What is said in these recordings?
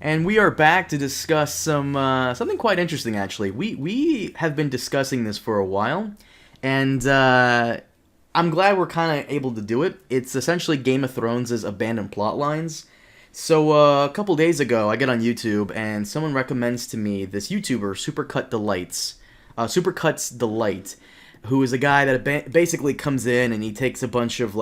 And we are back to discuss something quite interesting. Actually, we have been discussing this for a while, and I'm glad we're kind of able to do it. It's essentially Game of Thrones' abandoned plot lines. So a couple days ago, I get on YouTube, and someone recommends to me this YouTuber Supercuts Delight, who is a guy that basically comes in and he takes a bunch of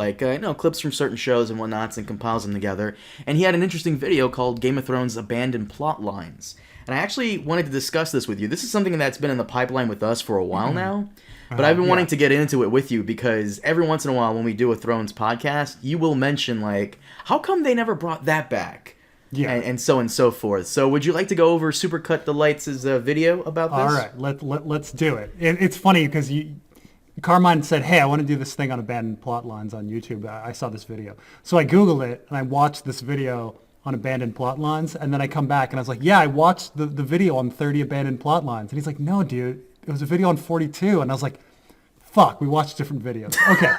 clips from certain shows and whatnots and compiles them together. And he had an interesting video called Game of Thrones Abandoned Plot Lines. And I actually wanted to discuss this with you. This is something that's been in the pipeline with us for a while now. But I've been wanting to get into it with you because every once in a while when we do a Thrones podcast, you will mention, like, how come they never brought that back? Yeah. And so on and so forth. So would you like to go over Supercut Delight's video about this? All right, let's do it. It's funny because Carmine said, hey, I want to do this thing on abandoned plot lines on YouTube. I saw this video. So I Googled it, and I watched this video on abandoned plot lines, and then I come back, and I was like, yeah, I watched the video on 30 abandoned plot lines. And he's like, no, dude, it was a video on 42. And I was like, fuck, we watched different videos. Okay.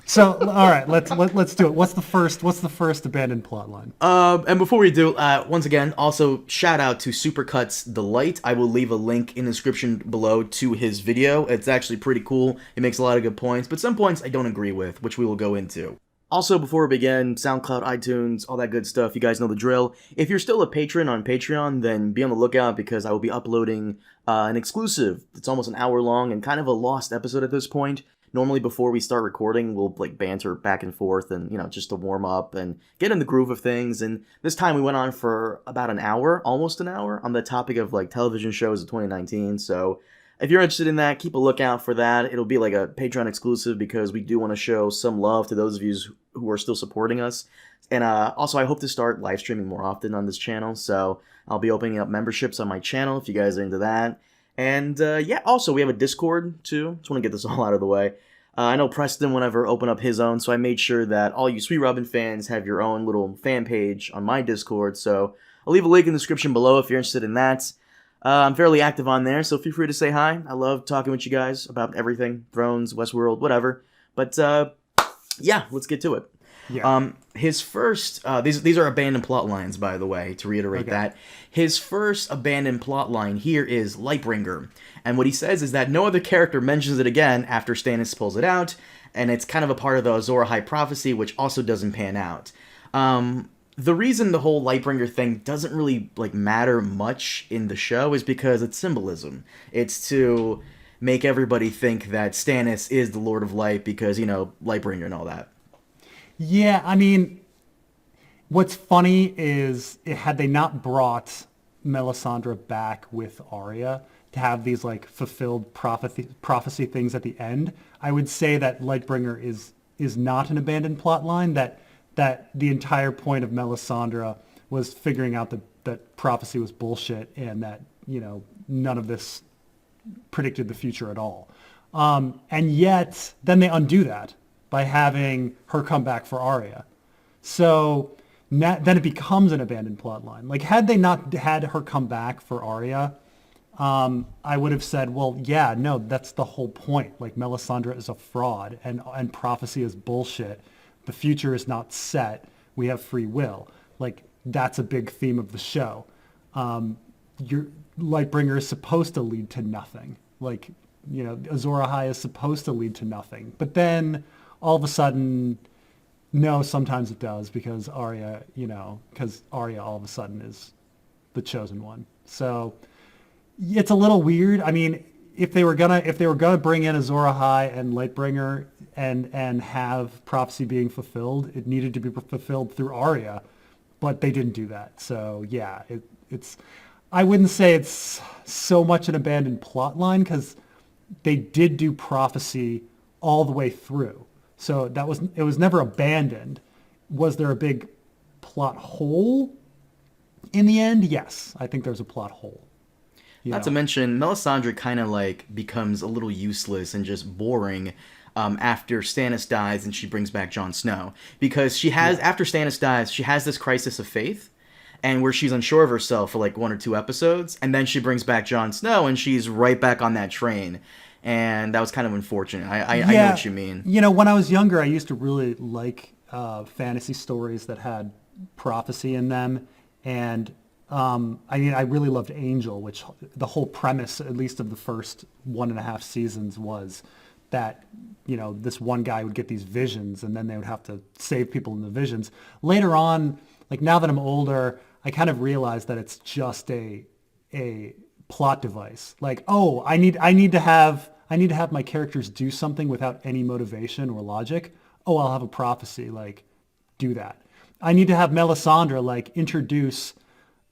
So, all right, let's do it. What's the first abandoned plot line? And before we do, once again, also shout out to Supercuts Delight. I will leave a link in the description below to his video. It's actually pretty cool. It makes a lot of good points, but some points I don't agree with, which we will go into. Also, before we begin, SoundCloud, iTunes, all that good stuff, you guys know the drill. If you're still a patron on Patreon, then be on the lookout because I will be uploading an exclusive. It's almost an hour long and kind of a lost episode at this point. Normally, before we start recording, we'll banter back and forth and, just to warm up and get in the groove of things. And this time we went on for about an hour, almost an hour, on the topic of, television shows of 2019. So if you're interested in that, keep a lookout for that. It'll be like a Patreon exclusive because we do want to show some love to those of you who are still supporting us. And also, I hope to start live streaming more often on this channel. So I'll be opening up memberships on my channel if you guys are into that. And, also, we have a Discord, too. Just want to get this all out of the way. I know Preston would never open up his own, so I made sure that all you Sweet Robin fans have your own little fan page on my Discord, so I'll leave a link in the description below if you're interested in that. I'm fairly active on there, so feel free to say hi. I love talking with you guys about everything, Thrones, Westworld, whatever. But, yeah, let's get to it. Yeah. His first, these are abandoned plot lines, by the way, to reiterate that. His first abandoned plot line here is Lightbringer. And what he says is that no other character mentions it again after Stannis pulls it out, and it's kind of a part of the Azor Ahai prophecy, which also doesn't pan out. The reason the whole Lightbringer thing doesn't really, matter much in the show is because it's symbolism. It's to make everybody think that Stannis is the Lord of Light because, Lightbringer and all that. Yeah, I mean, what's funny is had they not brought Melisandre back with Arya to have these fulfilled prophecy things at the end, I would say that Lightbringer is not an abandoned plot line. That the entire point of Melisandre was figuring out that prophecy was bullshit and that none of this predicted the future at all. And yet then they undo that by having her come back for Arya. So then it becomes an abandoned plot line. Had they not had her come back for Arya, I would have said, well, yeah, no, that's the whole point. Melisandre is a fraud and prophecy is bullshit. The future is not set. We have free will. That's a big theme of the show. Your Lightbringer is supposed to lead to nothing. Azor Ahai is supposed to lead to nothing. But then all of a sudden, no, sometimes it does because Arya all of a sudden is the chosen one. So it's a little weird. I mean, if they were gonna bring in Azor Ahai and Lightbringer and have prophecy being fulfilled, it needed to be fulfilled through Arya, but they didn't do that. So yeah, it's I wouldn't say it's so much an abandoned plot line because they did do prophecy all the way through. So it was never abandoned. Was there a big plot hole in the end? Yes, I think there's a plot hole. Not to mention, Melisandre kind of becomes a little useless and just boring after Stannis dies and she brings back Jon Snow. Because after Stannis dies, she has this crisis of faith and where she's unsure of herself for 1 or 2 episodes, and then she brings back Jon Snow and she's right back on that train. And that was kind of unfortunate. I know what you mean. When I was younger, I used to really like fantasy stories that had prophecy in them. And I mean, I really loved Angel, which the whole premise, at least of the first 1.5 seasons, was that, this one guy would get these visions and then they would have to save people in the visions. Later on, like now that I'm older, I kind of realized that it's just a plot device. Like, oh, I need to have my characters do something without any motivation or logic. Oh, I'll have a prophecy, like, do that. I need to have Melisandre, like, introduce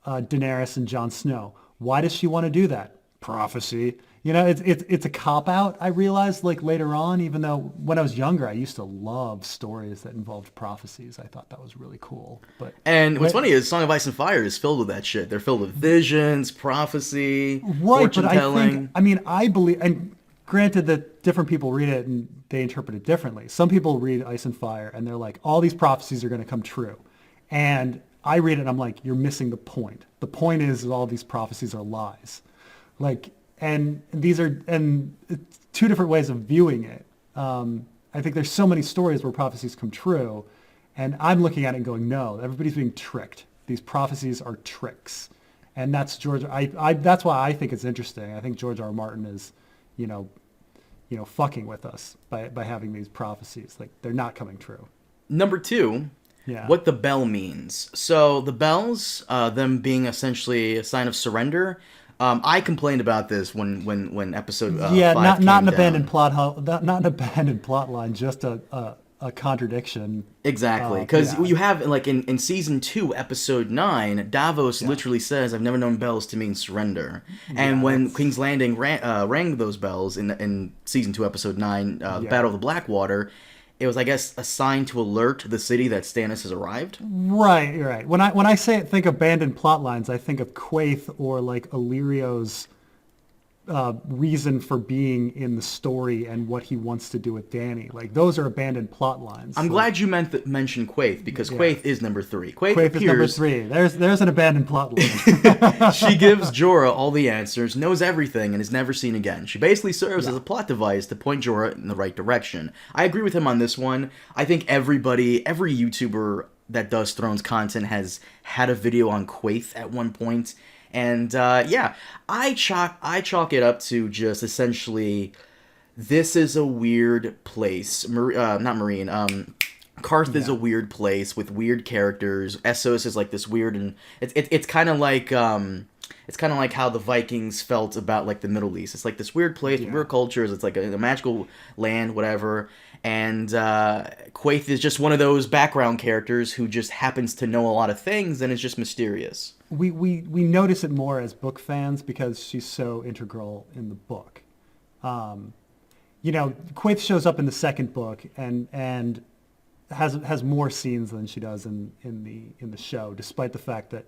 Daenerys and Jon Snow. Why does she want to do that? Prophecy. It's a cop out. I realized like later on, even though when I was younger, I used to love stories that involved prophecies. I thought that was really cool. And what's funny is Song of Ice and Fire is filled with that shit. They're filled with visions, prophecy, fortune telling. I believe, and granted that different people read it and they interpret it differently. Some people read Ice and Fire and they're like, all these prophecies are going to come true. And I read it and I'm like, you're missing the point. The point is all these prophecies are lies. Like, and these are, and it's two different ways of viewing it. I think there's so many stories where prophecies come true, and I'm looking at it and going, no, everybody's being tricked. These prophecies are tricks. And that's that's why I think it's interesting. I think George R.R. Martin is, fucking with us by having these prophecies. Like, they're not coming true. Number 2, what the bell means. So the bells, them being essentially a sign of surrender. I complained about this when episode 5 not an down. abandoned plot, not an abandoned plot line, just a contradiction. Exactly, because you have like in season 2, episode 9, Davos literally says, "I've never known bells to mean surrender." And when King's Landing rang those bells in season 2, episode 9, the Battle of the Blackwater, it was, I guess, a sign to alert the city that Stannis has arrived. Right, you're right. When I think abandoned plot lines, I think of Quaithe or like Illyrio's reason for being in the story and what he wants to do with Dany. Like, those are abandoned plot lines. I'm glad you mentioned Quaithe, because Quaithe is number 3. Quaithe is number 3. There's an abandoned plot line. She gives Jorah all the answers, knows everything, and is never seen again. She basically serves as a plot device to point Jorah in the right direction. I agree with him on this one. I think every YouTuber that does Thrones content has had a video on Quaithe at one point. And I chalk it up to just essentially, this is a weird place. Not Marine. Karth is a weird place with weird characters. Essos is like this weird, and it's kind of like how the Vikings felt about like the Middle East. It's like this weird place with weird cultures. It's like a magical land, whatever. And Quaithe is just one of those background characters who just happens to know a lot of things and is just mysterious. We notice it more as book fans because she's so integral in the book. Quaithe shows up in the second book and has more scenes than she does in the show, despite the fact that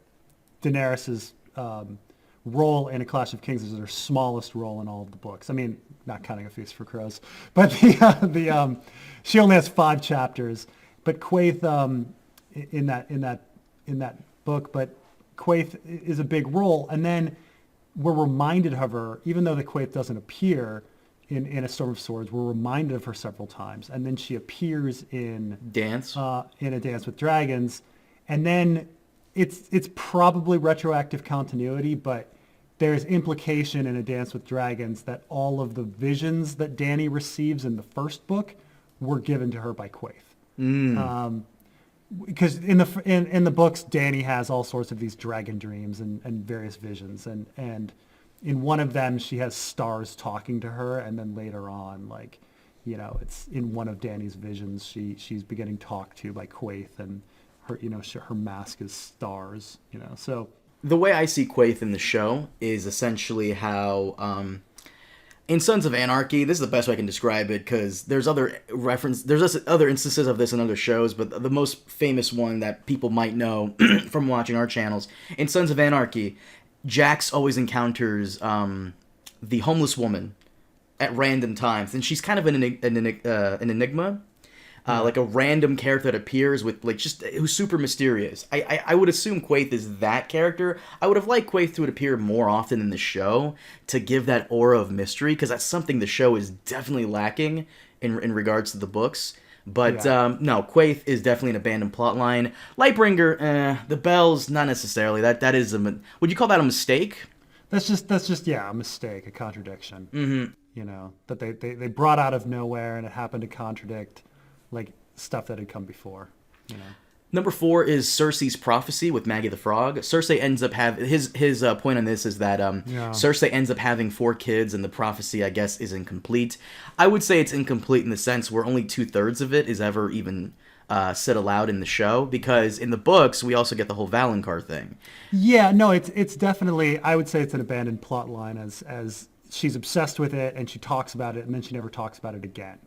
Daenerys's role in A Clash of Kings is her smallest role in all of the books. I mean, not counting A Feast for Crows, but she only has 5 chapters. But Quaithe in that book, but Quaithe is a big role, and then we're reminded of her, even though the Quaithe doesn't appear in A Storm of Swords. We're reminded of her several times, and then she appears in A Dance with Dragons, and then it's probably retroactive continuity, but there's implication in A Dance with Dragons that all of the visions that Dany receives in the first book were given to her by Quaithe. Because in the books, Dany has all sorts of these dragon dreams and various visions, and in one of them she has stars talking to her, and then later on, it's in one of Dany's visions she's beginning talked to by Quaithe, and her her mask is stars. So the way I see Quaithe in the show is essentially how. In Sons of Anarchy, this is the best way I can describe it, because there's other instances of this in other shows, but the most famous one that people might know from watching our channels, in Sons of Anarchy, Jax always encounters the homeless woman at random times, and she's kind of an enigma. Like a random character that appears with who's super mysterious. I would assume Quaithe is that character. I would have liked Quaithe to appear more often in the show to give that aura of mystery, because that's something the show is definitely lacking in regards to the books. But Yeah. no, Quaithe is definitely an abandoned plotline. Lightbringer, the bells, not necessarily. That is would you call that a mistake? That's just yeah, a mistake, a contradiction. That they brought out of nowhere and it happened to contradict like stuff that had come before. You know. Number 4 is Cersei's prophecy with Maggy the Frog. Cersei ends up having his point on this is that Yeah. Cersei ends up having 4 kids, and the prophecy, I guess, is incomplete. I would say it's incomplete in the sense where only 2/3 of it is ever even said aloud in the show, because in the books we also get the whole Valonqar thing. Yeah, no, it's definitely, I would say it's an abandoned plot line as she's obsessed with it and she talks about it and then she never talks about it again.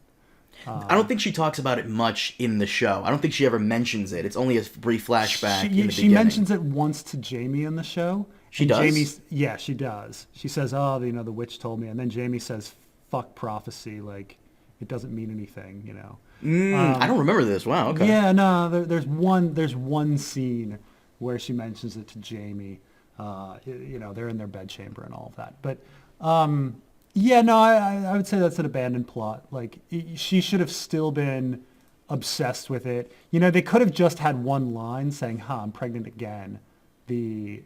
I don't think she talks about it much in the show. I don't think she ever mentions it. It's only a brief flashback in the She beginning. mentions it once to Jamie in the show. She and does? Yeah, she does. She says, "Oh, the witch told me," and then Jamie says, "Fuck prophecy, like it doesn't mean anything," you know. I don't remember this. Wow, okay. Yeah, no, there's one scene where she mentions it to Jamie. They're in their bedchamber and all of that. But yeah, no, I would say that's an abandoned plot. Like she should have still been obsessed with it. You know, they could have just had one line saying, "Huh, I'm pregnant again." The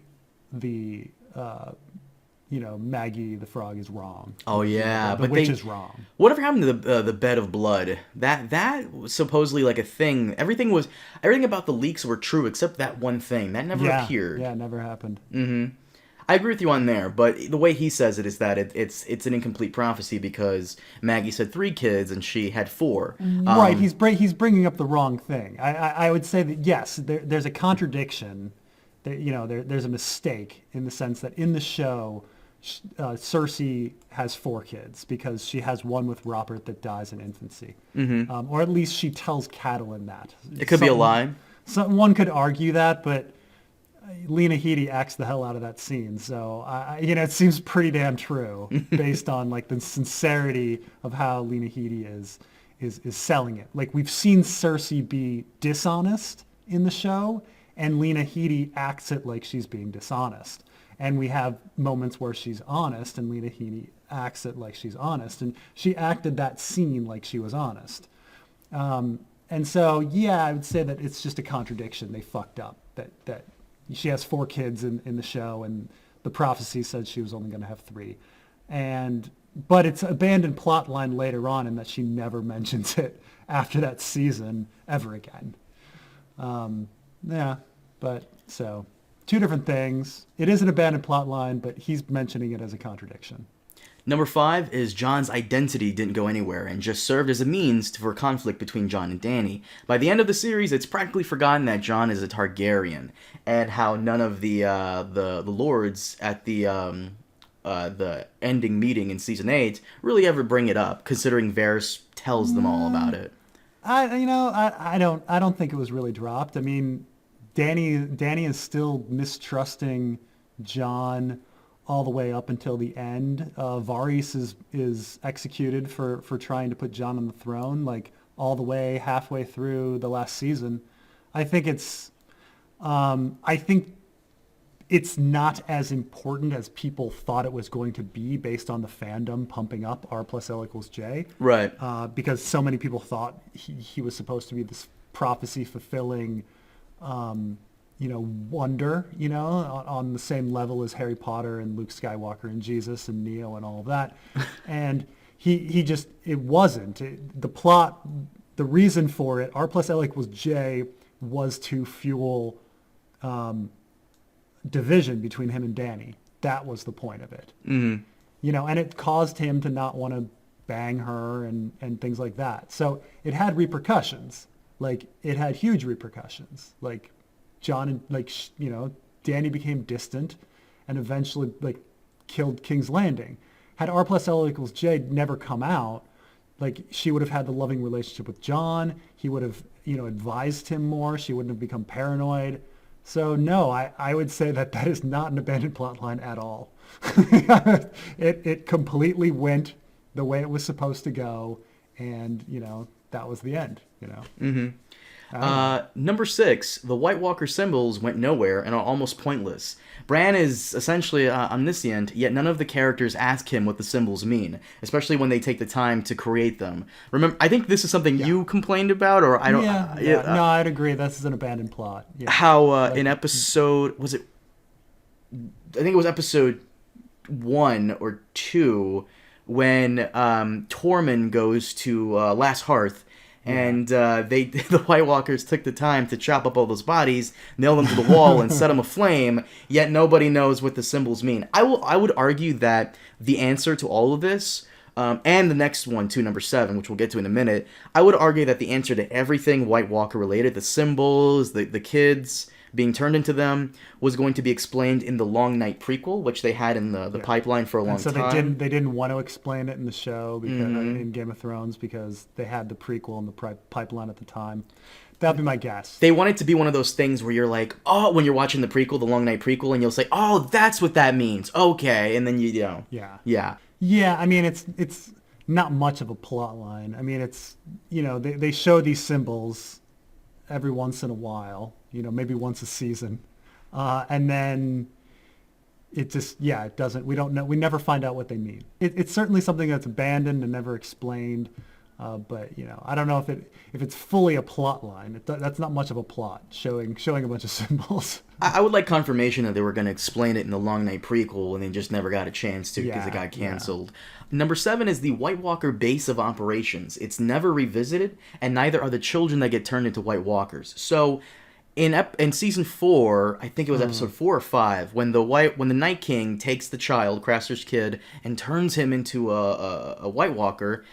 Maggy the frog is wrong. Oh yeah, The but witch is wrong. Whatever happened to the bed of blood? That was supposedly like a thing. Everything about the leaks were true except that one thing that never appeared. Yeah, it never happened. I agree with you on there, but the way he says it is that it's an incomplete prophecy because Maggy said 3 kids and she had 4. Right, he's bringing up the wrong thing. I would say that yes, there's a contradiction. There's a mistake in the sense that in the show, Cersei has 4 kids because she has one with Robert that dies in infancy, or at least she tells Catelyn that. It could be a lie. One could argue that, but Lena Headey acts the hell out of that scene, so it seems pretty damn true based on like the sincerity of how Lena Headey is selling it. Like we've seen Cersei be dishonest in the show, and Lena Headey acts it like she's being dishonest. And we have moments where she's honest, and Lena Headey acts it like she's honest, and she acted that scene like she was honest. And so, yeah, I would say that it's just a contradiction. They fucked up. That she has 4 kids in the show, and the prophecy said she was only going to have 3. But it's abandoned plot line later on in that she never mentions it after that season ever again. Yeah, but so 2 different things. It is an abandoned plot line, but he's mentioning it as a contradiction. Number 5 is Jon's identity didn't go anywhere and just served as a means for conflict between Jon and Dany. By the end of the series, it's practically forgotten that Jon is a Targaryen and how none of the lords at the ending meeting in season 8 really ever bring it up, considering Varys tells them all about it. I don't think it was really dropped. I mean, Dany is still mistrusting Jon all the way up until the end. Varys is executed for trying to put Jon on the throne, like all the way halfway through the last season. I think it's not as important as people thought it was going to be based on the fandom pumping up R plus L equals J. Right. Because so many people thought he was supposed to be this prophecy fulfilling, wonder, on the same level as Harry Potter and Luke Skywalker and Jesus and Neo and all of that. And it wasn't. The plot, the reason for it, R plus L equals J, was to fuel division between him and Dany. That was the point of it. Mm-hmm. And it caused him to not want to bang her and things like that. So it had repercussions. Like, it had huge repercussions. Like, Dany became distant and eventually, killed King's Landing. Had R plus L equals J never come out, she would have had the loving relationship with Jon. He would have, advised him more. She wouldn't have become paranoid. So, no, I would say that is not an abandoned plot line at all. It completely went the way it was supposed to go, and, that was the end, Mm-hmm. Number 6, the White Walker symbols went nowhere and are almost pointless. Bran is essentially omniscient, yet none of the characters ask him what the symbols mean, especially when they take the time to create them. Remember, I think this is something you complained about, or I don't... No, I'd agree. This is an abandoned plot. Yeah. How in episode... Was it... I think it was episode 1 or 2 when Tormund goes to Last Hearth, and the White Walkers took the time to chop up all those bodies, nail them to the wall, and set them aflame. Yet nobody knows what the symbols mean. I would argue that the answer to all of this, and the next one too, number 7, which we'll get to in a minute, I would argue that the answer to everything White Walker related, the symbols, the kids being turned into them, was going to be explained in the Long Night prequel, which they had in the pipeline for a long time. So they didn't want to explain it in the show because in Game of Thrones because they had the prequel in the pipeline at the time. That'd be my guess. They want it to be one of those things where you're like, oh, when you're watching the prequel, the Long Night prequel, and you'll say, oh, that's what that means. Okay, and then you know. Yeah. I mean, it's not much of a plot line. I mean, it's they show these symbols every once in a while. Maybe once a season. And then it just, it doesn't, we don't know, we never find out what they mean. It's certainly something that's abandoned and never explained. But, I don't know if it's fully a plot line. That's not much of a plot, showing a bunch of symbols. I would like confirmation that they were going to explain it in the Long Night prequel and they just never got a chance to because it got canceled. Number 7 is the White Walker base of operations. It's never revisited, and neither are the children that get turned into White Walkers. So... In season 4, I think it was episode 4 or 5, when the Night King takes the child, Craster's kid, and turns him into a White Walker,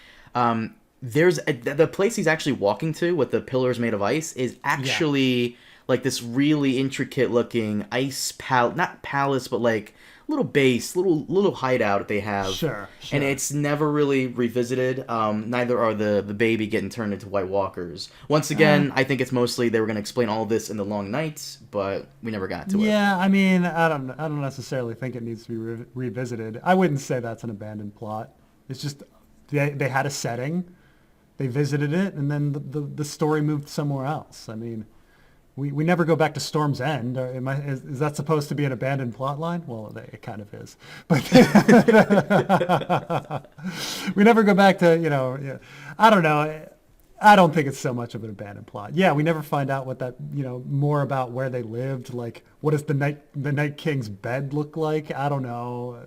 there's the place he's actually walking to with the pillars made of ice is actually like this really intricate looking ice not palace, but like little base, little hideout they have. Sure. And it's never really revisited. Neither are the baby getting turned into White Walkers. Once again, I think it's mostly they were going to explain all this in the Long Nights, but we never got to it. Yeah, I mean, I don't necessarily think it needs to be revisited. I wouldn't say that's an abandoned plot. It's just they had a setting, they visited it, and then the story moved somewhere else. I mean, we never go back to Storm's End. Is that supposed to be an abandoned plot line? Well, it kind of is. But we never go back to, I don't know. I don't think it's so much of an abandoned plot. Yeah, we never find out what that, more about where they lived. Like, what does the Night King's bed look like? I don't know.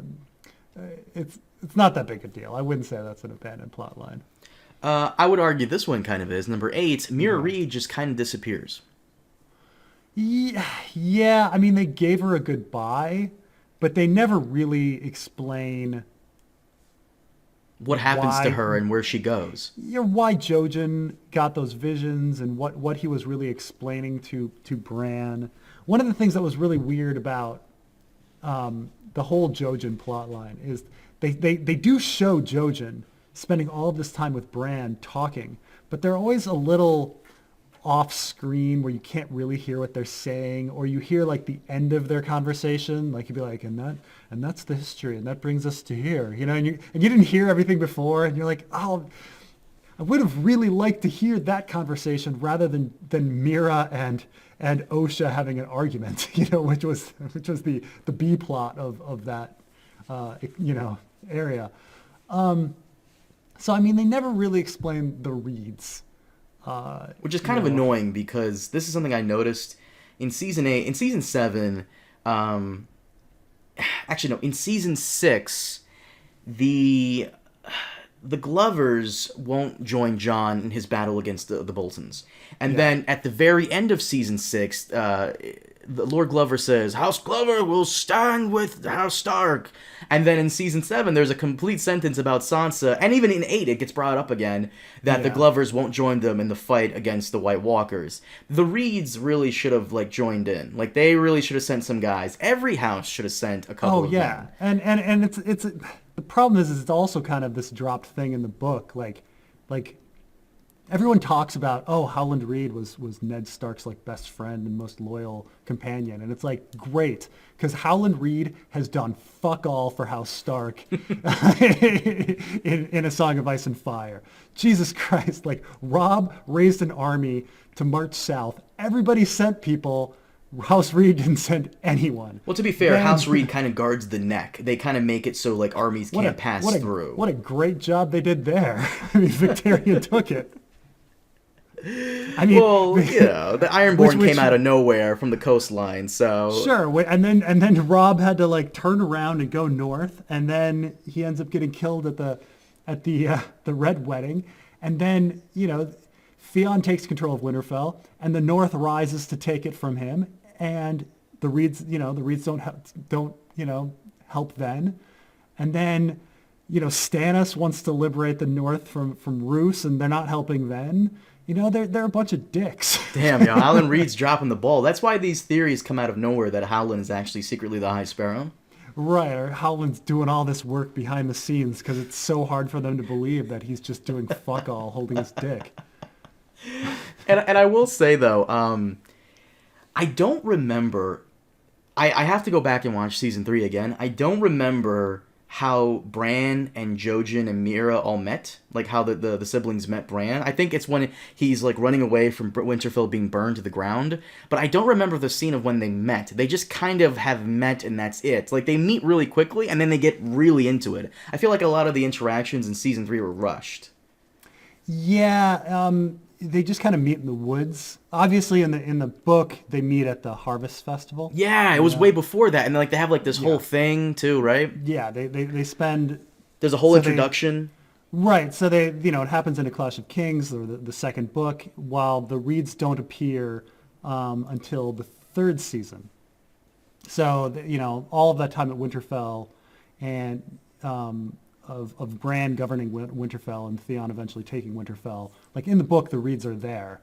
It's not that big a deal. I wouldn't say that's an abandoned plot line. I would argue this one kind of is. Number 8, Mira Reed just kind of disappears. Yeah. I mean, they gave her a goodbye, but they never really explain what happens to her and where she goes. Why Jojen got those visions and what he was really explaining to Bran. One of the things that was really weird about the whole Jojen plotline is they do show Jojen spending all of this time with Bran talking, but they're always a little off screen where you can't really hear what they're saying, or you hear like the end of their conversation, like you'd be like, and that's the history, and that brings us to here, and you didn't hear everything before, and you're like, oh, I would have really liked to hear that conversation rather than Mira and Osha having an argument, which was the B plot of that area. So I mean, they never really explained the Reeds. Which is kind of annoying because this is something I noticed in season 8, in season 7, in season 6, the Glovers won't join Jon in his battle against the Boltons. And then at the very end of season 6, the Lord Glover says, House Glover will stand with House Stark. And then in season 7, there's a complete sentence about Sansa, and even in 8, it gets brought up again, that the Glovers won't join them in the fight against the White Walkers. The Reeds really should have, joined in. They really should have sent some guys. Every house should have sent a couple of them. And it's the problem is it's also kind of this dropped thing in the book. everyone talks about, oh, Howland Reed was Ned Stark's like best friend and most loyal companion, and it's like great because Howland Reed has done fuck all for House Stark in A Song of Ice and Fire. Jesus Christ, like Robb raised an army to march south. Everybody sent people. House Reed didn't send anyone. Well, to be fair, House Reed kind of guards the neck. They kind of make it so like armies can't pass through. What a great job they did there. I mean, Victarion took it. I mean, well, the Ironborn came out of nowhere from the coastline, so sure. And then Robb had to like turn around and go north, and then he ends up getting killed at the Red Wedding, and then Theon takes control of Winterfell, and the North rises to take it from him, and the Reeds don't help then, and then Stannis wants to liberate the North from Roose, and they're not helping then. They're a bunch of dicks. Damn, Howland Reed's dropping the ball. That's why these theories come out of nowhere that Howland is actually secretly the High Sparrow. Right, or Howland's doing all this work behind the scenes because it's so hard for them to believe that he's just doing fuck all holding his dick. And I will say, though, I don't remember... I have to go back and watch Season 3 again. I don't remember how Bran and Jojen and Mira all met, like how the siblings met Bran. I think it's when he's like running away from Winterfell being burned to the ground, but I don't remember the scene of when they met. They just kind of have met and that's it. Like they meet really quickly and then they get really into it. I feel like a lot of the interactions in Season 3 were rushed. Yeah, they just kind of meet in the woods. Obviously, in the book, they meet at the Harvest Festival. Yeah, it was way before that, and like they have like this whole thing too, right? Yeah, they spend. There's a whole introduction. Right, so it happens in A Clash of Kings, or the second book, while the Reeds don't appear until the third season. So all of that time at Winterfell, and of Bran governing Winterfell and Theon eventually taking Winterfell. Like in the book, the Reeds are there,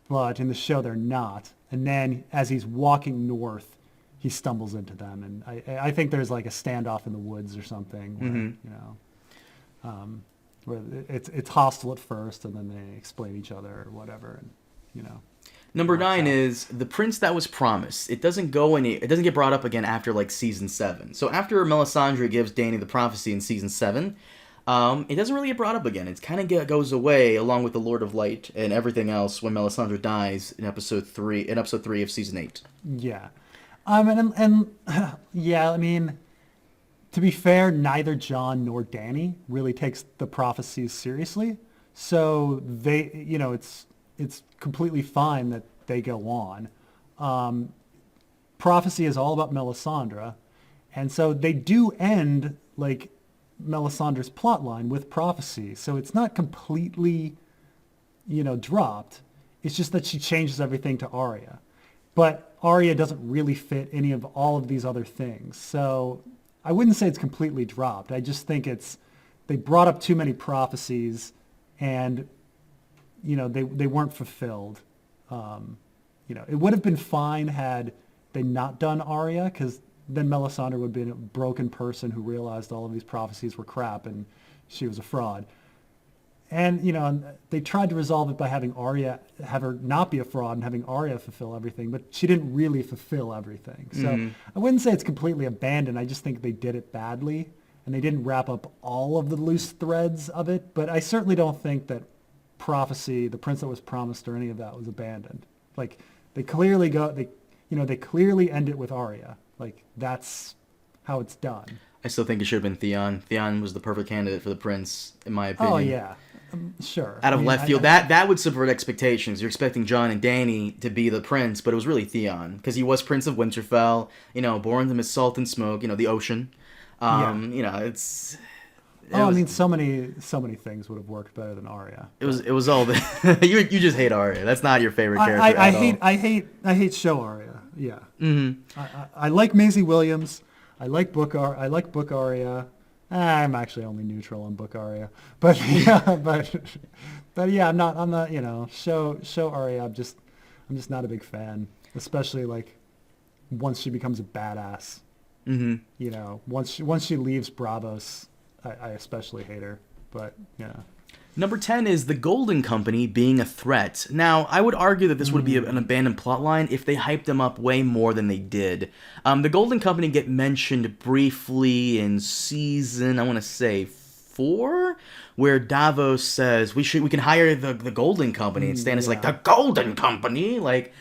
but in the show they're not. And then as he's walking north, he stumbles into them, and I think there's like a standoff in the woods or something, where, where it's hostile at first, and then they explain each other or whatever, and Number 9 is The Prince That Was Promised. It doesn't get brought up again after like season 7. So after Melisandre gives Dany the prophecy in season 7, it doesn't really get brought up again. It kind of goes away along with the Lord of Light and everything else when Melisandre dies in episode 3 of season 8. Yeah. And yeah, I mean, to be fair, neither Jon nor Dany really takes the prophecies seriously. So they, it's completely fine that they go on. Prophecy is all about Melisandre, and so they do end like Melisandre's plotline with prophecy. So it's not completely, dropped. It's just that she changes everything to Arya, but Arya doesn't really fit any of all of these other things. So I wouldn't say it's completely dropped. I just think they brought up too many prophecies, and they weren't fulfilled. It would have been fine had they not done Arya, because then Melisandre would have been a broken person who realized all of these prophecies were crap and she was a fraud. And, they tried to resolve it by having Arya, have her not be a fraud and having Arya fulfill everything, but she didn't really fulfill everything. So I wouldn't say it's completely abandoned. I just think they did it badly, and they didn't wrap up all of the loose threads of it. But I certainly don't think that prophecy, The Prince That Was Promised, or any of that was abandoned. Like they clearly they clearly end it with Arya. Like that's how it's done. I still think it should have been Theon. Theon was the perfect candidate for the prince, in my opinion. Oh yeah, sure. Out of left field, that would subvert expectations. You're expecting Jon and Dany to be the prince, but it was really Theon because he was Prince of Winterfell. Born amidst salt and smoke. The ocean. It's. I mean, so many things would have worked better than Arya. It was all the you just hate Arya. That's not your favorite character. I hate show Arya. Yeah. Mm-hmm. I like Maisie Williams. I like book Arya. I'm actually only neutral on book Arya, but yeah, but yeah, I'm not show Arya. I'm just not a big fan, especially like once she becomes a badass. Mm-hmm. Once she leaves Bravos. I especially hate her, but yeah. Number 10 is the Golden Company being a threat. Now, I would argue that this would be an abandoned plotline if they hyped them up way more than they did. The Golden Company get mentioned briefly in season, I want to say, 4, where Davos says we can hire the Golden Company, and Stannis is like, the Golden Company? Like,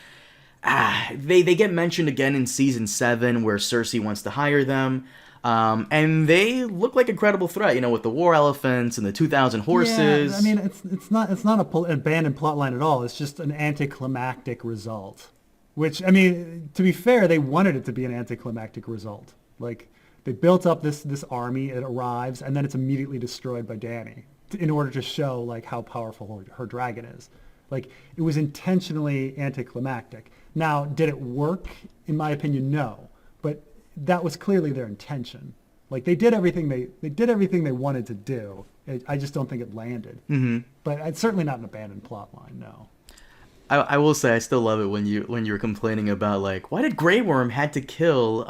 they get mentioned again in season 7, where Circe wants to hire them. And they look like a credible threat, with the war elephants and the 2,000 horses. Yeah, I mean, it's not an abandoned plotline at all. It's just an anticlimactic result. Which, I mean, to be fair, they wanted it to be an anticlimactic result. Like, they built up this army, it arrives, and then it's immediately destroyed by Dany in order to show, like, how powerful her dragon is. Like, it was intentionally anticlimactic. Now, did it work? In my opinion, no. But that was clearly their intention. Like, they did everything they wanted to do. I just don't think it landed. Mm-hmm. But it's certainly not an abandoned plot line, no. I will say I still love it when you were complaining about, like, why did Grey Worm had to kill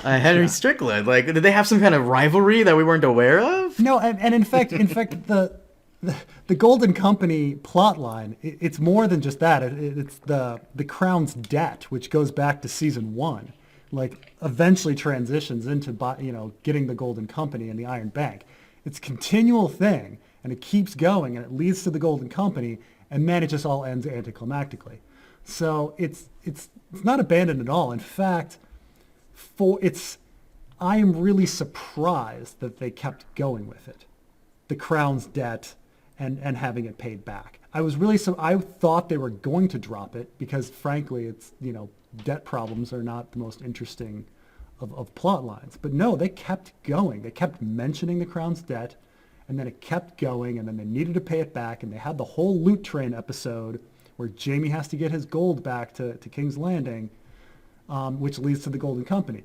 Henry Strickland? Like, did they have some kind of rivalry that we weren't aware of? No, and in fact the Golden Company plotline, it's more than just that. It's the Crown's debt, which goes back to season 1. Like, eventually transitions into, getting the Golden Company and the Iron Bank. It's a continual thing, and it keeps going, and it leads to the Golden Company, and then it just all ends anticlimactically. So it's not abandoned at all. In fact, I am really surprised that they kept going with it. The Crown's debt and having it paid back. I thought they were going to drop it because, frankly, it's, debt problems are not the most interesting of plot lines. But no, they kept going. They kept mentioning the Crown's debt, and then it kept going, and then they needed to pay it back, and they had the whole loot train episode where Jaime has to get his gold back to King's Landing, which leads to the Golden Company.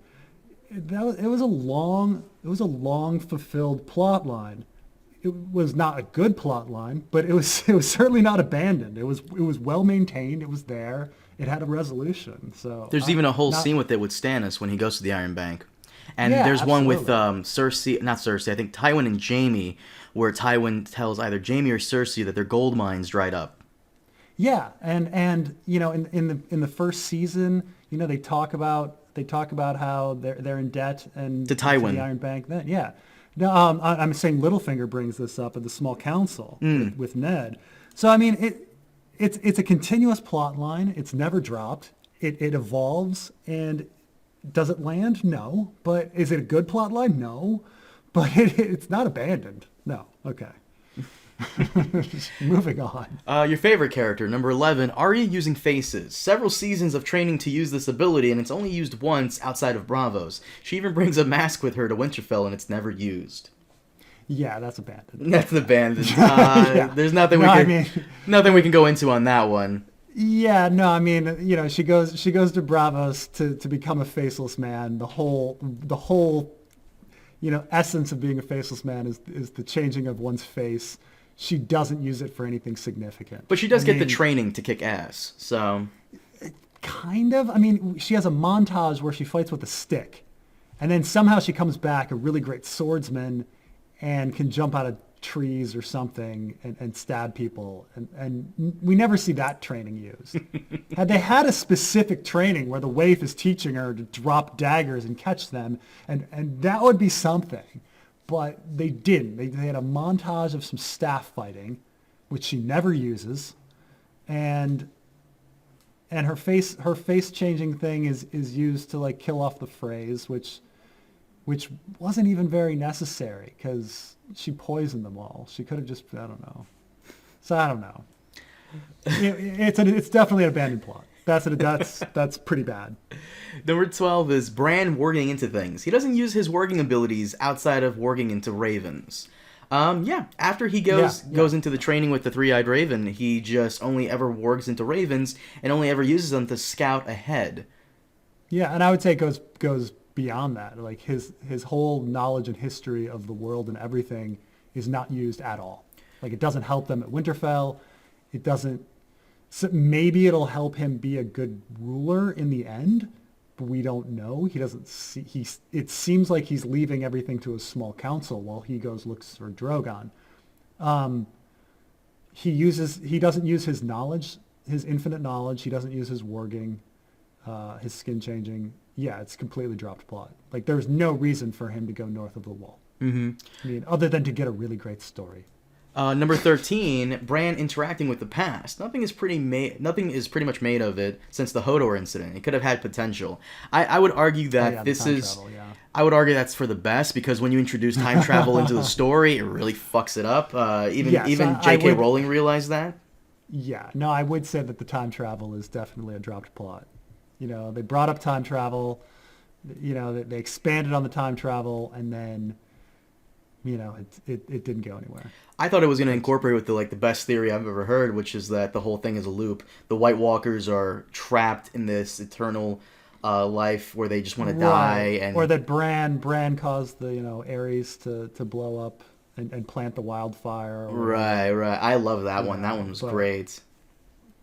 It was a long fulfilled plot line. It was not a good plot line, but it was certainly not abandoned. It was well maintained. It was there. It had a resolution. So there's even a whole scene with Stannis when he goes to the Iron Bank, and there's absolutely. one with not Cersei. I think Tywin and Jaime, where Tywin tells either Jaime or Cersei that their gold mines dried up. Yeah, and in the first season, they talk about how they're in debt and to Tywin, to the Iron Bank. Then no, I'm saying Littlefinger brings this up at the Small Council with Ned. So I mean it's a continuous plot line. It's never dropped. It evolves, and does it land? No. But is it a good plot line? No. But it's not abandoned. No. Okay. Moving on. Your favorite character, number 11, Arya using faces. Several seasons of training to use this ability, and it's only used once outside of Bravos. She even brings a mask with her to Winterfell, and it's never used. Yeah, that's abandoned. That's abandoned. There's nothing we can go into on that one. Yeah, no, I mean, she goes to Bravos to become a faceless man. The whole essence of being a faceless man is the changing of one's face. She doesn't use it for anything significant. But she does get the training to kick ass, so... Kind of. I mean, she has a montage where she fights with a stick. And then somehow she comes back a really great swordsman and can jump out of trees or something and stab people. And we never see that training used. Had they had a specific training where the waif is teaching her to drop daggers and catch them, and that would be something. But they didn't. They had a montage of some staff fighting, which she never uses. And her face changing thing is used to, like, kill off the phrase, which wasn't even very necessary because she poisoned them all. She could have just, I don't know. So I don't know. It's definitely an abandoned plot. That's pretty bad. Number 12 is Bran warging into things. He doesn't use his warging abilities outside of warging into ravens. After he goes into the training with the three-eyed raven, he just only ever wargs into ravens and only ever uses them to scout ahead. Yeah, and I would say it goes beyond that. Like, his whole knowledge and history of the world and everything is not used at all. Like, it doesn't help them at Winterfell. It doesn't. So maybe it'll help him be a good ruler in the end, but we don't know. He doesn't see. It seems like he's leaving everything to a small council while he goes looks for Drogon. He doesn't use his knowledge, his infinite knowledge. He doesn't use his warging, his skin changing. Yeah, it's completely dropped plot. Like, there's no reason for him to go north of the wall. Mm-hmm. I mean, other than to get a really great story. Number 13, Bran interacting with the past. Nothing is pretty much made of it since the Hodor incident. It could have had potential. I would argue that I would argue that's for the best, because when you introduce time travel into the story, it really fucks it up. Even J.K. Rowling realized that. Yeah, no, I would say that the time travel is definitely a dropped plot. You know, they brought up time travel. You know, they expanded on the time travel, and then, you know, it didn't go anywhere. I thought it was going to incorporate with the best theory I've ever heard, which is that the whole thing is a loop. The White Walkers are trapped in this eternal life where they just want to die, or that Bran caused the Ares to blow up and plant the wildfire. Right. I love that one. That one was great.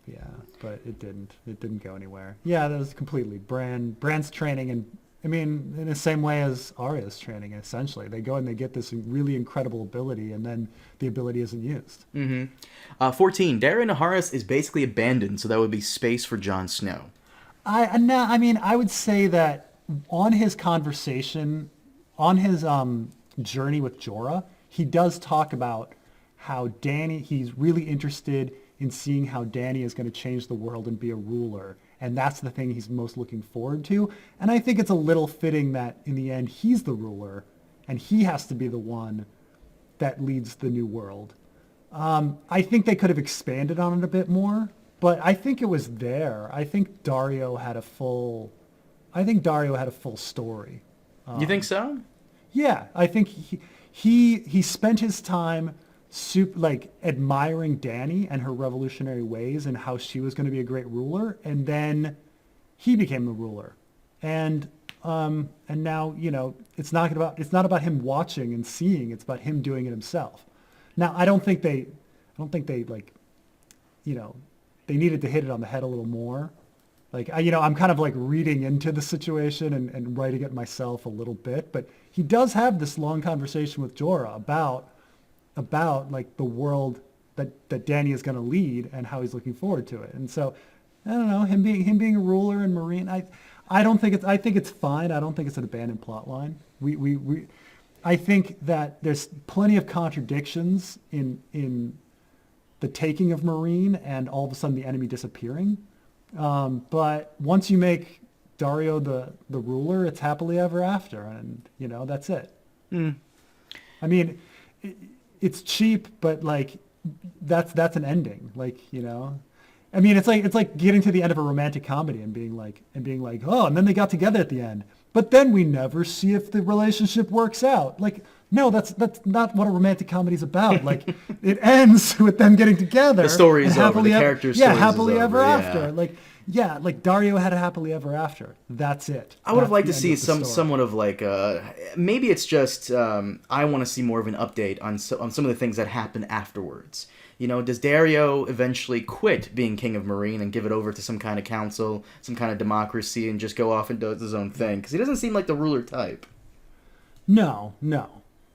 Yeah, but it didn't go anywhere. Yeah, that was completely Bran's training, and I mean, in the same way as Arya's training, essentially. They go and they get this really incredible ability, and then the ability isn't used. 14, Daeron Naharis is basically abandoned, so that would be space for Jon Snow. I would say that on his conversation, on his journey with Jorah, he does talk about how he's really interested in seeing how Dany is going to change the world and be a ruler. And that's the thing he's most looking forward to. And I think it's a little fitting that in the end, he's the ruler and he has to be the one that leads the new world. I think they could have expanded on it a bit more, but I think it was there. I think Dario had a full story. You think so? Yeah, I think he spent his time admiring Dany and her revolutionary ways and how she was going to be a great ruler, and then he became the ruler, and now it's not about him watching and seeing. It's about him doing it himself. Now I don't think they they needed to hit it on the head a little more. I'm kind of reading into the situation and writing it myself a little bit, but he does have this long conversation with Jorah about the world that Dany is going to lead and how he's looking forward to it. And so, I don't know, him being a ruler and Marine, I think it's fine. I don't think it's an abandoned plot line. I think that there's plenty of contradictions in the taking of Marine and all of a sudden the enemy disappearing. But once you make Dario the ruler, it's happily ever after, and that's it. I mean, it's cheap, but that's an ending. I mean, it's like getting to the end of a romantic comedy and being like, oh, and then they got together at the end, but then we never see if the relationship works out. No, that's not what a romantic comedy is about. It ends with them getting together. The story is over. The character's story happily is ever over. after. Dario had a happily ever after. That's it. I would have liked to see somewhat of maybe it's just I want to see more of an update on some of the things that happen afterwards. Does Dario eventually quit being king of Marine and give it over to some kind of council, some kind of democracy, and just go off and do his own thing? Because he doesn't seem like the ruler type. No.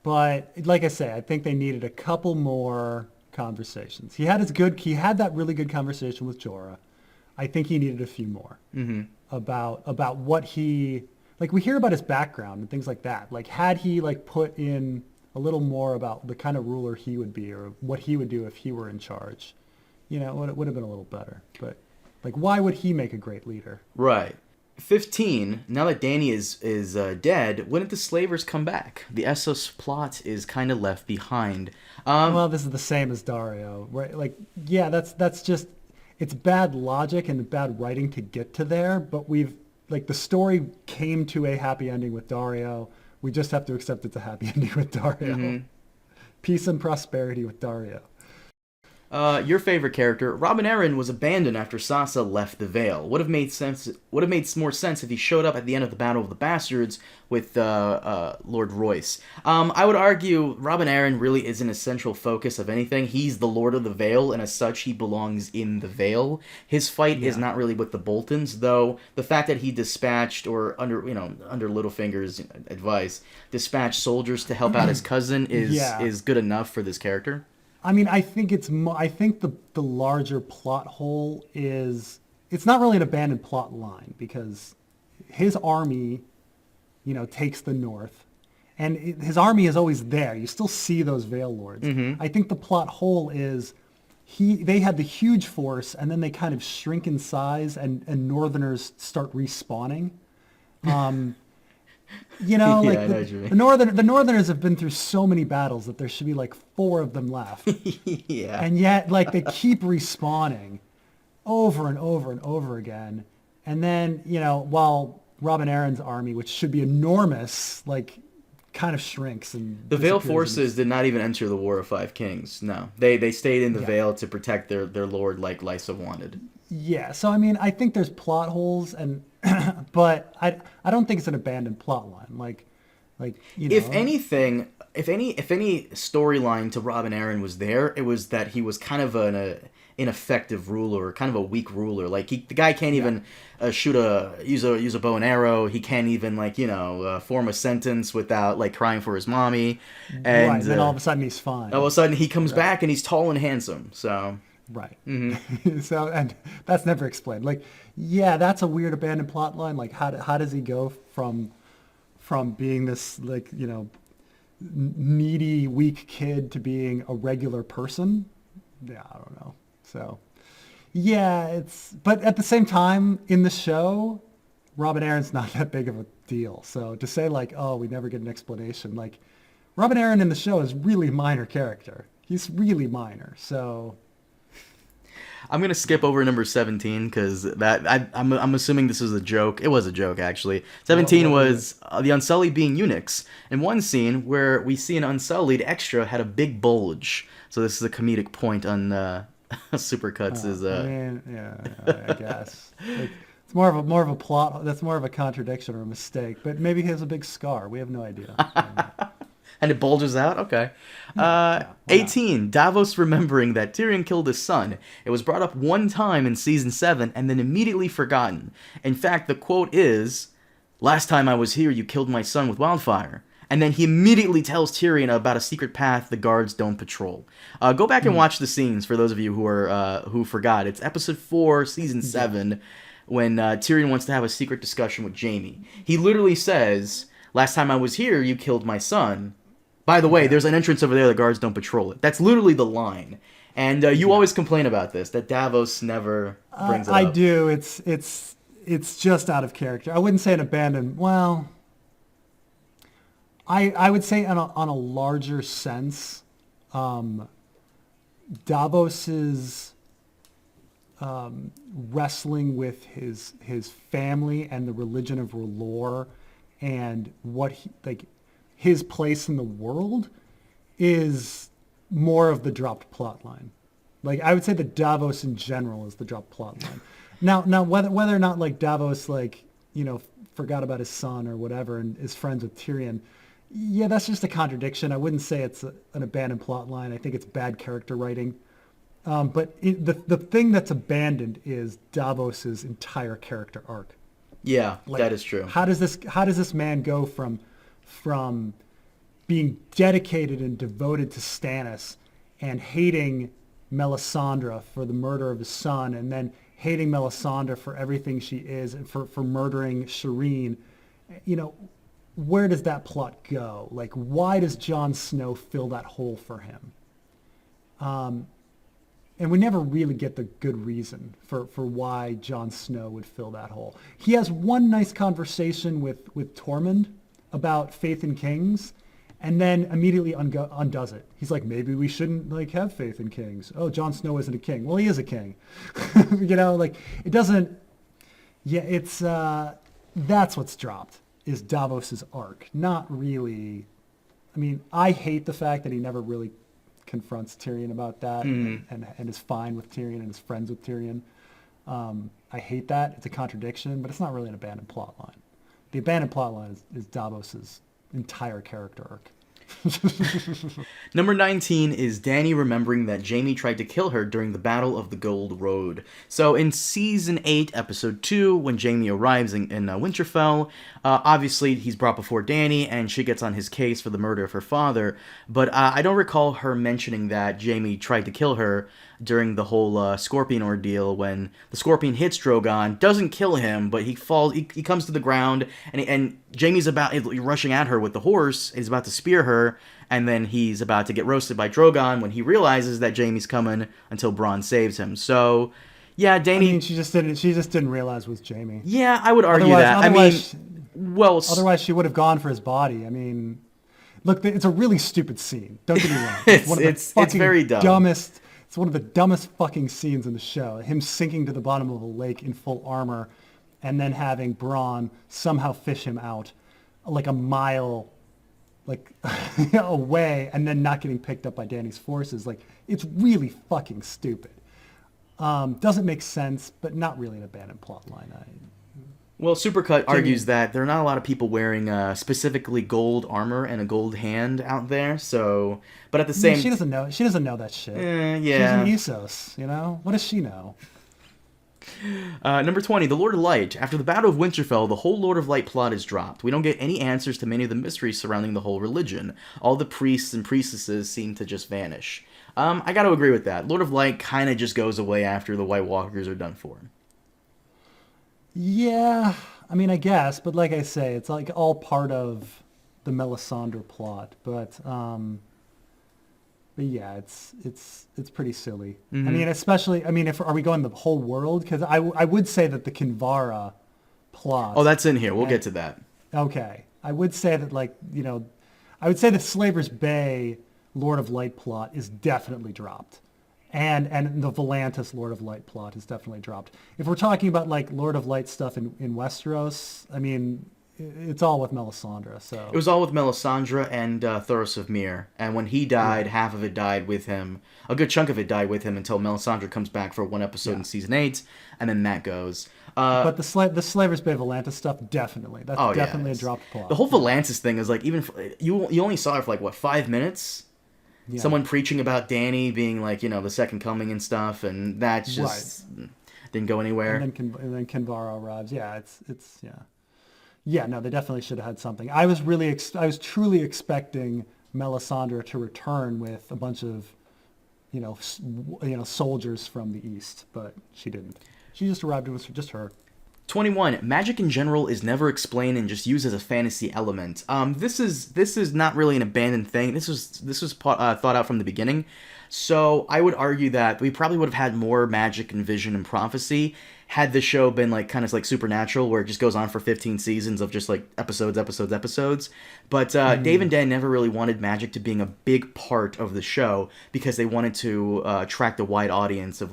But like I say, I think they needed a couple more conversations. He had that really good conversation with Jorah. I think he needed a few more about what he we hear about his background and things like that. Had he put in a little more about the kind of ruler he would be or what he would do if he were in charge, it would have been a little better. But why would he make a great leader? Right. 15, now that Dany is dead, wouldn't the slavers come back? The Essos plot is kind of left behind. Well, this is the same as Dario, right? That's just, it's bad logic and bad writing to get to there, but the story came to a happy ending with Dario. We just have to accept it's a happy ending with Dario. Peace and prosperity with Dario. Your favorite character, Robin Arryn, was abandoned after Sansa left the Vale. Would have made more sense if he showed up at the end of the Battle of the Bastards with Lord Royce. I would argue Robin Arryn really isn't a central focus of anything. He's the Lord of the Vale, and as such, he belongs in the Vale. His fight is not really with the Boltons, though. The fact that he dispatched, or under Littlefinger's advice, dispatched soldiers to help out his cousin is good enough for this character. I mean, I think I think the larger plot hole is, it's not really an abandoned plot line because his army, takes the north, and his army is always there. You still see those Vale Lords. I think the plot hole is they had the huge force, and then they kind of shrink in size, and Northerners start respawning. Like I know what you mean. the Northerners have been through so many battles that there should be like 4 of them left. Yeah. And yet, like, they keep respawning over and over and over again. And then, while Robin Aaron's army, which should be enormous, like, kind of shrinks and The Vale disappears forces did not even enter the War of Five Kings. No, they stayed in the Vale to protect their lord, like Lysa wanted. Yeah, so I mean, I think there's plot holes, and but I don't think it's an abandoned plot line. Like If anything, if any storyline to Robin Aaron was there, it was that he was kind of an ineffective ruler, kind of a weak ruler. Like the guy can't even use a bow and arrow. He can't even form a sentence without like crying for his mommy. And right, and then all of a sudden he's fine. All of a sudden he comes back and he's tall and handsome. So. Right. So, and that's never explained. Like, yeah, that's a weird abandoned plot line. Like, how does he go from being this, like, needy, weak kid to being a regular person? Yeah, I don't know. So, yeah, but at the same time, in the show, Robin Aaron's not that big of a deal. So to say like, oh, we never get an explanation, like, Robin Aaron in the show is really minor character. He's really minor. So. I'm gonna skip over number 17 because I'm assuming this is a joke. It was a joke actually. 17 was the Unsullied being eunuchs. In one scene where we see an Unsullied extra had a big bulge. So this is a comedic point on Supercuts. I guess it's more of a plot. That's more of a contradiction or a mistake. But maybe he has a big scar. We have no idea. And it bulges out? Okay. 18. Davos remembering that Tyrion killed his son. It was brought up one time in Season 7 and then immediately forgotten. In fact, the quote is, "Last time I was here, you killed my son with wildfire." And then he immediately tells Tyrion about a secret path the guards don't patrol. Go back and watch the scenes for those of you who forgot. It's episode 4, Season 7, when Tyrion wants to have a secret discussion with Jaime. He literally says, "Last time I was here, you killed my son. By the way, there's an entrance over there, the guards don't patrol it." That's literally the line. And you always complain about this, that Davos never brings it up. I do. It's just out of character. I wouldn't say an abandoned. Well, I would say on a larger sense, Davos's wrestling with his family and the religion of R'hllor and what his place in the world is more of the dropped plot line. Like, I would say that Davos in general is the dropped plot line. Now whether or not like Davos forgot about his son or whatever and is friends with Tyrion, yeah, that's just a contradiction. I wouldn't say it's an abandoned plot line. I think it's bad character writing. But the thing that's abandoned is Davos's entire character arc. Yeah, like, that is true. How does this man go from being dedicated and devoted to Stannis and hating Melisandre for the murder of his son, and then hating Melisandre for everything she is and for murdering Shireen? Where does that plot go? Like, why does Jon Snow fill that hole for him? And we never really get the good reason for why Jon Snow would fill that hole. He has one nice conversation with Tormund about faith in kings, and then immediately undoes it. He's like, maybe we shouldn't have faith in kings. Oh, Jon Snow isn't a king. Well, he is a king. It doesn't. Yeah, it's that's what's dropped is Davos's arc. Not really. I mean, I hate the fact that he never really confronts Tyrion about that and is fine with Tyrion and is friends with Tyrion. I hate that. It's a contradiction, but it's not really an abandoned plot line. The abandoned plot line is Davos's entire character arc. Number 19 is Dany remembering that Jaime tried to kill her during the Battle of the Gold Road. So in Season 8, Episode 2, when Jaime arrives in Winterfell, obviously he's brought before Dany, and she gets on his case for the murder of her father, but I don't recall her mentioning that Jaime tried to kill her during the whole Scorpion ordeal, when the Scorpion hits Drogon, doesn't kill him, but he falls, he comes to the ground, and Jaime's rushing at her with the horse, he's about to spear her, and then he's about to get roasted by Drogon when he realizes that Jaime's coming, until Bronn saves him. So, yeah, Dany... I mean, she just didn't realize it was Jaime. Yeah, I would argue that. Otherwise she would have gone for his body. I mean, look, it's a really stupid scene. Don't get me wrong. It's very dumb. It's one of the dumbest fucking scenes in the show. Him sinking to the bottom of a lake in full armor, and then having Bronn somehow fish him out like a mile away, and then not getting picked up by Dany's forces. Like, it's really fucking stupid. Doesn't make sense, but not really an abandoned plot line. Well, Supercut argues that there are not a lot of people wearing specifically gold armor and a gold hand out there. So, but at the same, she doesn't know. She doesn't know that shit. Yeah, she's an Essos. You know, what does she know? Number 20, the Lord of Light. After the Battle of Winterfell, the whole Lord of Light plot is dropped. We don't get any answers to many of the mysteries surrounding the whole religion. All the priests and priestesses seem to just vanish. I got to agree with that. Lord of Light kind of just goes away after the White Walkers are done for. Yeah, I mean, I guess, but like I say, it's like all part of the Melisandre plot. But yeah, it's pretty silly. Mm-hmm. I mean, especially, are we going the whole world? Because I would say that the Kinvara plot. Oh, that's in here. We'll get to that. Okay, I would say that, I would say that Slaver's Bay Lord of Light plot is definitely dropped. And the Volantis Lord of Light plot is definitely dropped. If we're talking about Lord of Light stuff in Westeros, I mean, it's all with Melisandre. So it was all with Melisandre and Thoros of Myr. And when he died, half of it died with him. A good chunk of it died with him until Melisandre comes back for one episode in Season 8, and then that goes. But the Slaver's Bay Volantis stuff, definitely. That's definitely a dropped plot. The whole Volantis thing is you only saw it for 5 minutes. Yeah. Someone preaching about Dany being the second coming and stuff, and that just didn't go anywhere. And then Kinvara arrives. Yeah, it's yeah. No, they definitely should have had something. I was truly expecting Melisandre to return with a bunch of soldiers from the east, but she didn't. She just arrived. It was just her. 21. Magic in general is never explained and just used as a fantasy element. This is not really an abandoned thing. This was thought out from the beginning. So I would argue that we probably would have had more magic and vision and prophecy had the show been kind of Supernatural, where it just goes on for 15 seasons of just episodes. But Dave and Dan never really wanted magic to being a big part of the show, because they wanted to attract a wide audience of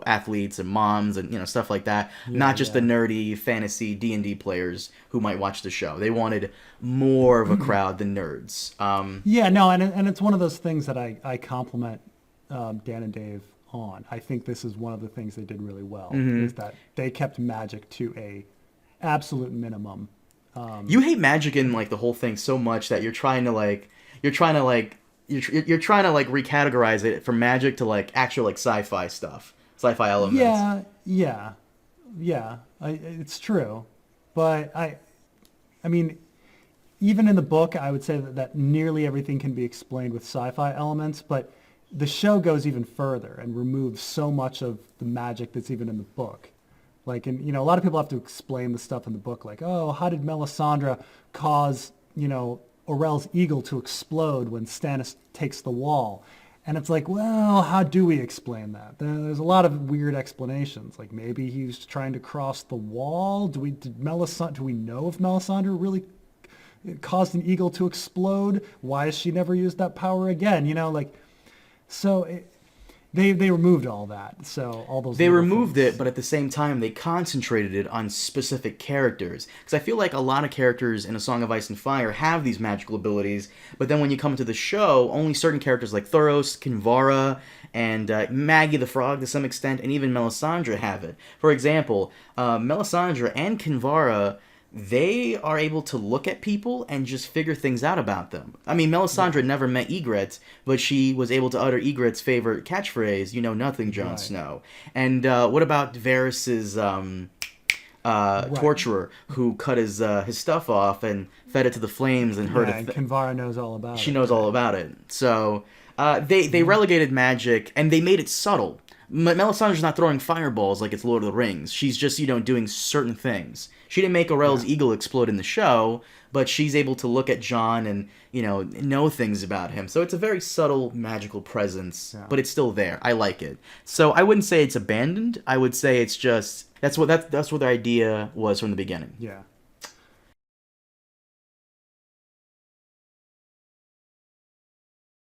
athletes and moms and stuff like that, not just the nerdy fantasy D&D players who might watch the show. They wanted more of a crowd than nerds. And it's one of those things that I compliment Dan and Dave on. I think this is one of the things they did really well, is that they kept magic to a absolute minimum. You hate magic in the whole thing so much that you're trying to recategorize it from magic to actual sci-fi stuff, sci-fi elements. Yeah. It's true, but I mean, even in the book, I would say that nearly everything can be explained with sci-fi elements, but the show goes even further and removes so much of the magic that's even in the book. A lot of people have to explain the stuff in the book, how did Melisandre cause, Orell's eagle to explode when Stannis takes the wall? And it's well, how do we explain that? There's a lot of weird explanations. Maybe he was trying to cross the wall. Do we know if Melisandre really caused an eagle to explode? Why has she never used that power again? So they removed all that. So all those they removed things. It, but at the same time they concentrated it on specific characters. Because I feel like a lot of characters in A Song of Ice and Fire have these magical abilities, but then when you come to the show, only certain characters like Thoros, Kinvara, and Maggy the Frog to some extent, and even Melisandre have it. For example, Melisandre and Kinvara, they are able to look at people and just figure things out about them. I mean, Melisandre never met Ygritte, but she was able to utter Ygritte's favorite catchphrase, "You know nothing, Jon Snow." And what about Varys's torturer who cut his stuff off and fed it to the flames and heard and Kinvara knows all about it. She knows all about it. So they relegated magic and they made it subtle. Melisandre's not throwing fireballs like it's Lord of the Rings. She's just, doing certain things. She didn't make Orell's eagle explode in the show, but she's able to look at Jon and, know things about him. So it's a very subtle magical presence, but it's still there. I like it. So I wouldn't say it's abandoned. I would say it's just that's what the idea was from the beginning. Yeah.